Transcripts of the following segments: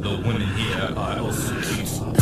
the women here are also cute.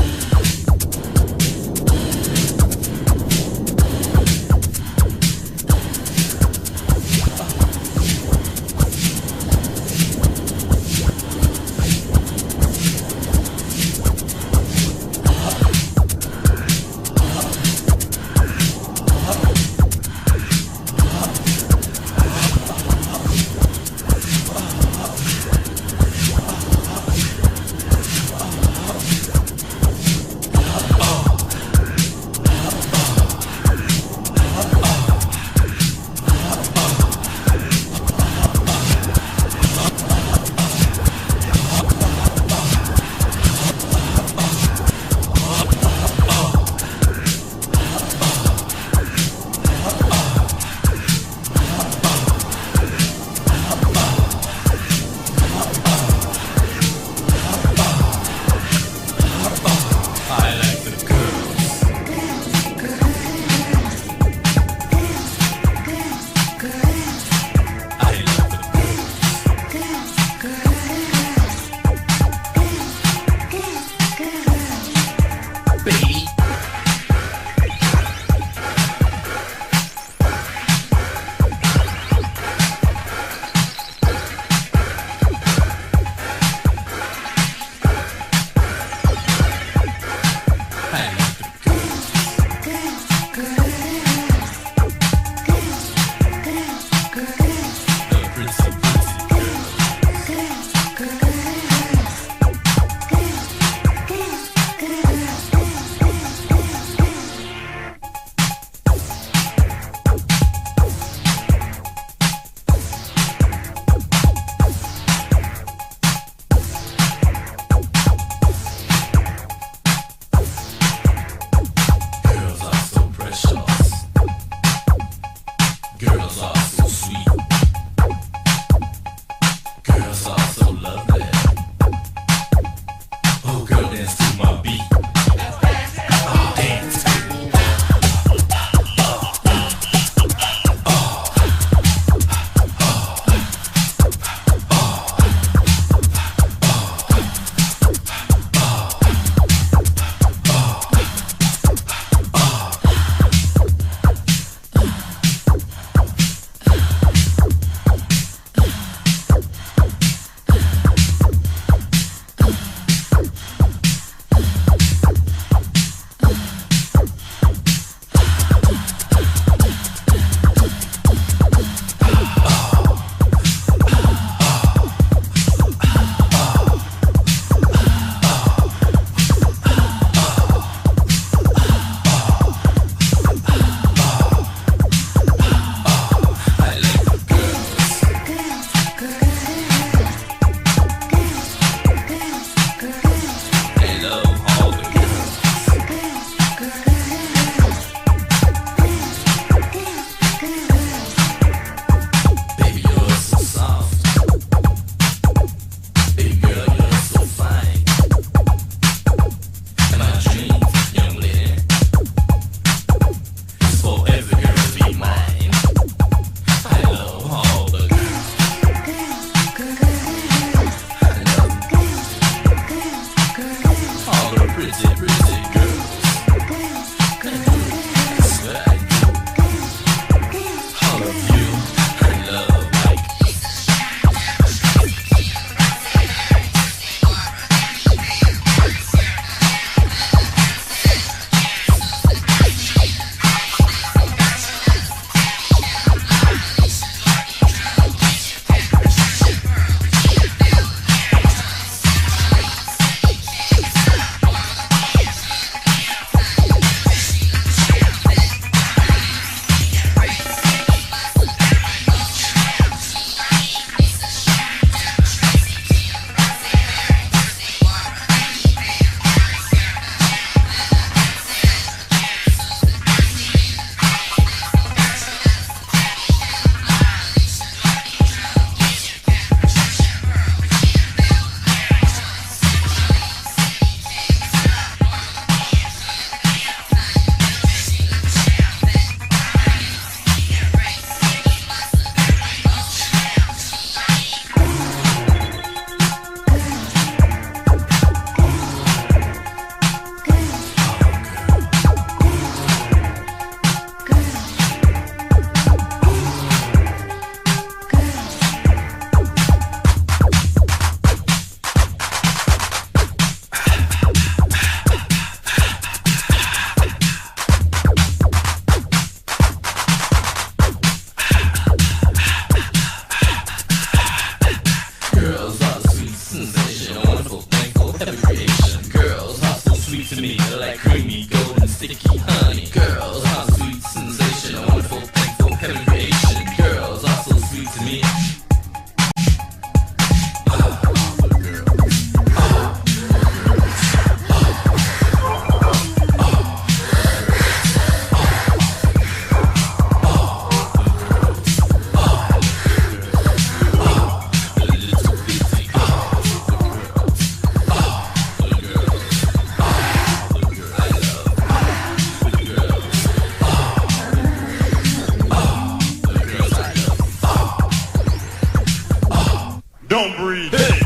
Don't breathe. Hey.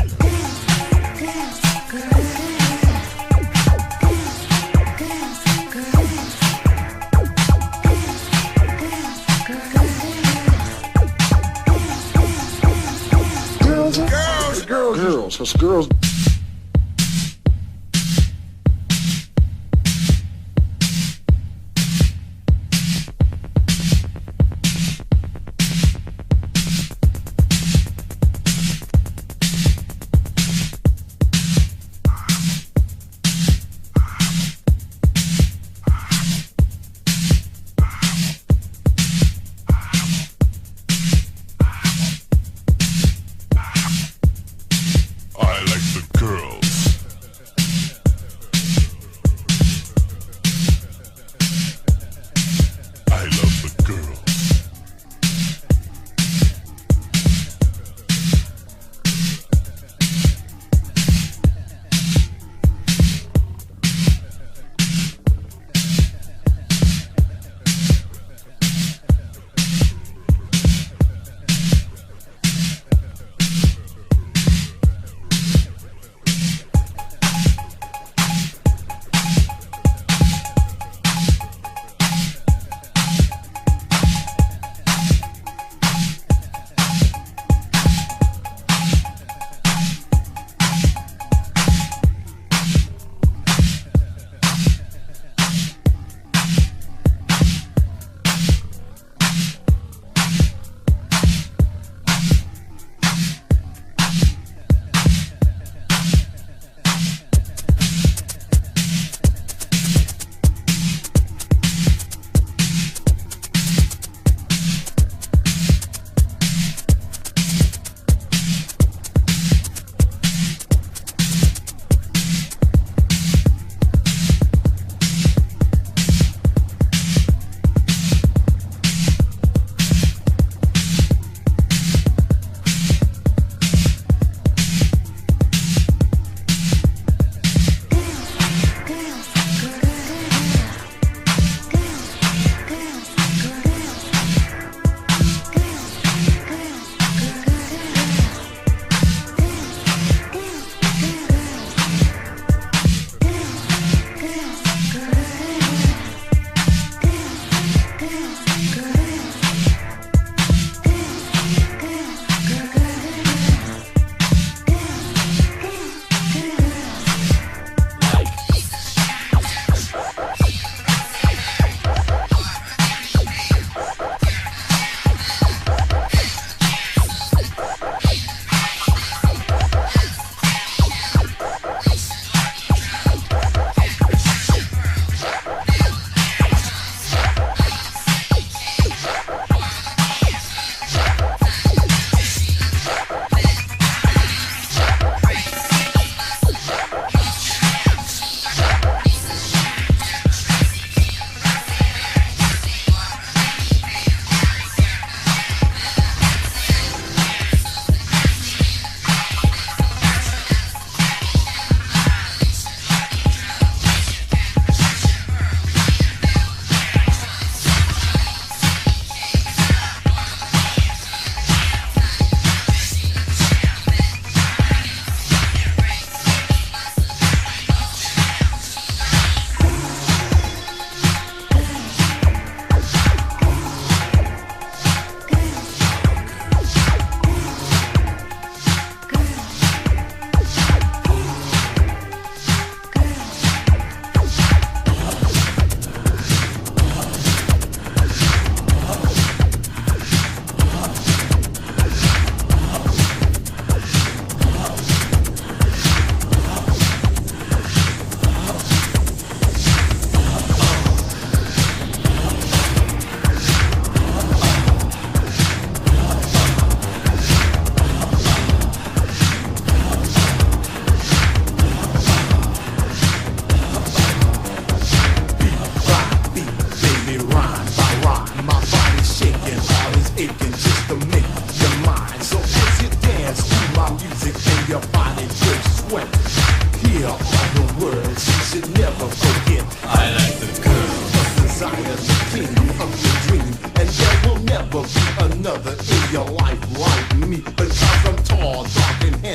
Girls. I like the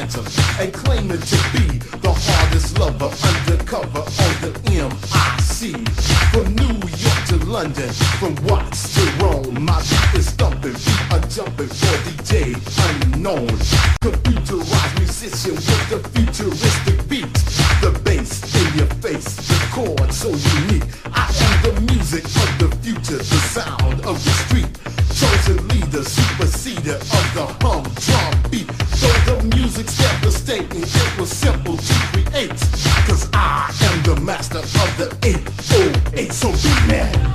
phantom and claiming to be the hardest lover undercover on the MIC. From New York to London, from Watts to Rome, my beat is thumping, feet are jumping for DJ unknown. Computerized musician with the futuristic beat, the bass in your face, the chord so unique. I am the music of the future, the sound of the street. Chosen leader, superseder of the humdrum beat. Though the music's devastating, it was simple to create. Cause I am the master of the 808, so beat me.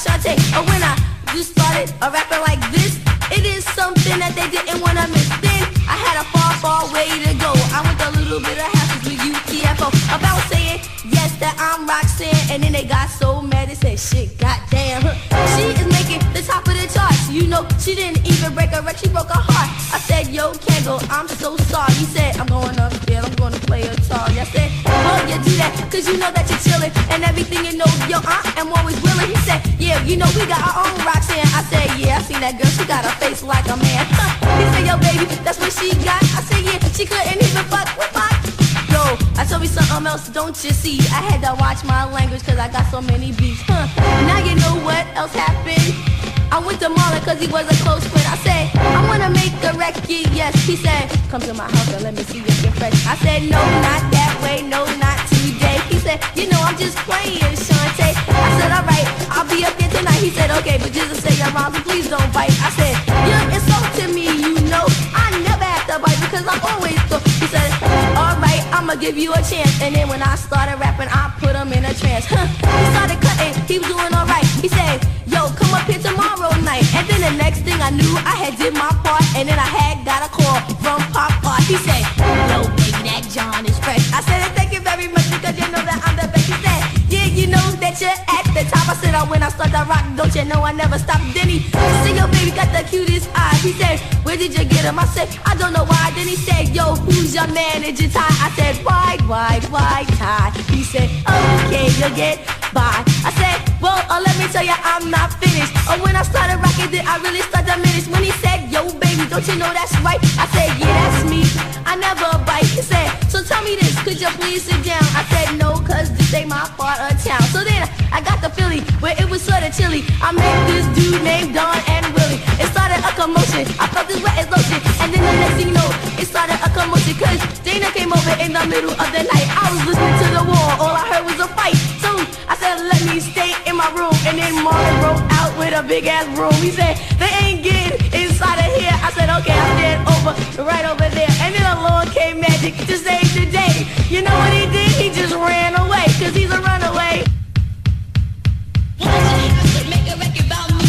Shanté. Or when I just started rapping like this, it is something that they didn't want to miss. Then I had a far, far way to go. I went a little bit of hassles with UTFO about saying yes that I'm Roxanne, and then they got so mad they said shit, goddamn. She is making the top of the charts. You know she didn't even break a record, she broke her heart. I said yo, can't go, I'm so sorry. He said I'm going upstairs, I'm going to play a guitar. I said, well you do that, cause you know that you're chillin', and everything you know, yo, I am always willing. He said, yeah, you know we got our own Roxanne. I said, yeah, I seen that girl, she got a face like a man. He said, yo baby, that's what she got. I said, yeah, she couldn't even fuck with my. Yo, I told me something else, don't you see? I had to watch my language cause I got so many beats. Now you know what else happened? I went to Marlon cause he was a close friend. I said, I wanna make a record, yes. He said, come to my house and let me see if you're fresh. I said, no, not that way, no, not today. He said, you know, I'm just playing, Shanté. I said, alright, I'll be up there tonight. He said, okay, but just to say your rhymes, please don't bite. I said, you're insulting me, you know. I never have to bite because I'm always so. He said, alright, I'ma give you a chance. And then when I started rapping, I put him in a trance. He started cutting, he was doing alright. He said, yo, come up here tomorrow night. And then the next thing I knew, I had did my part, and then I had got a call. He said, yo, baby, that John is fresh. I said, thank you very much because you know that I'm the best. He said, yeah, you know that you're at the top. I said, oh, when I start to rock, don't you know I never stop. Then he said, yo, baby, got the cutest eyes. He said, where did you get him? I said, I don't know why. Then he said, yo, who's your manager, Ty? I said, white, Ty. He said, okay, you'll get by. I said, well, let me tell you, I'm not finished. When I started rocking, then I really started to diminish. When he said, yo, baby, don't you know that's right? I said, yeah, that's me. I never bite. He said, so tell me this, could you please sit down? I said, no, cause this ain't my part of town. So then I got the Philly, where it was sort of chilly. I met this dude named Don and Willie. It started a commotion. I felt this wet as lotion. And then the next thing you know, it started a commotion. Cause Dana came over in the middle of the night. I was listening to the wall, all I heard was a fight. So I said, let me stay in my room. And then Marlon broke out with a big ass broom. He said, they ain't getting inside of here. I said, okay, I stand over, right over there. And then along came Magic to save the day. You know what he did? He just ran away, cause he's a runaway. Why'd you have to make a record about me?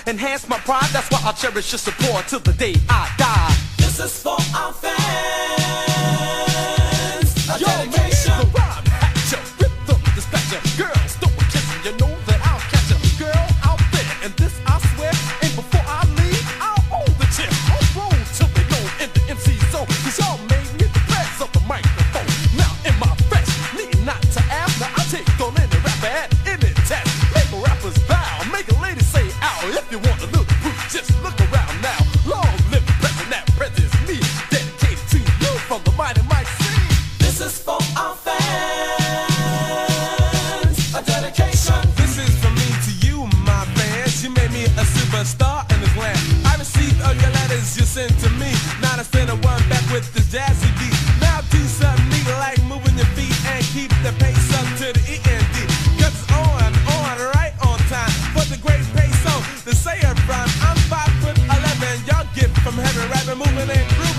Enhance my pride, that's why I'll cherish your support till the day I die. This is for our fans. A dedication. The rhyme at your rhythm dispatcher. Girls, don't kiss me, you know that I'll catch a girl out there. And this I swear, and before I leave, I'll own the tip. I'll roll till they know in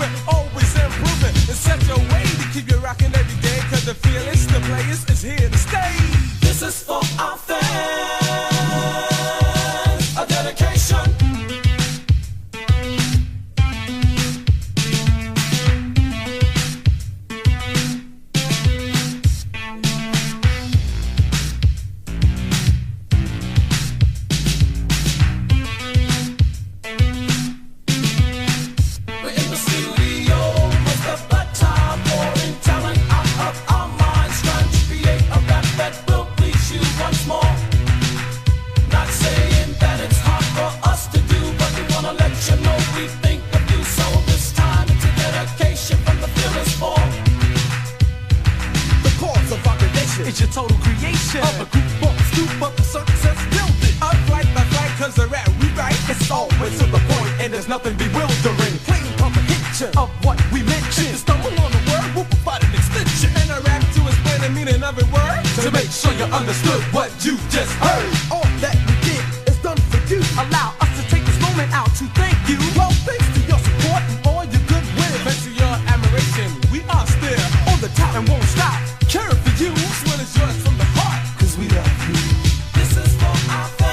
moving, always improving in such a way to keep you rocking every day. Cause the feelings, the players is here to stay. This is for our fans, a dedication. It's your total creation of a group of scoop up the success building. Up flight by flight, cause the rap we write, it's always to the point and there's nothing bewildering. Plain comprehension of what we mentioned. Stumble on the word, we'll provide an extension. And I rap to explain the meaning of it word, to make sure you understood what you just heard. All that we did is done for you. Allow us to take this moment out to thank you. Well, thanks to your support and all your good will. Thanks to your admiration, we are still on the top and won't stop. Care for you, this one is yours from the heart, cause we love you. This is for our fans.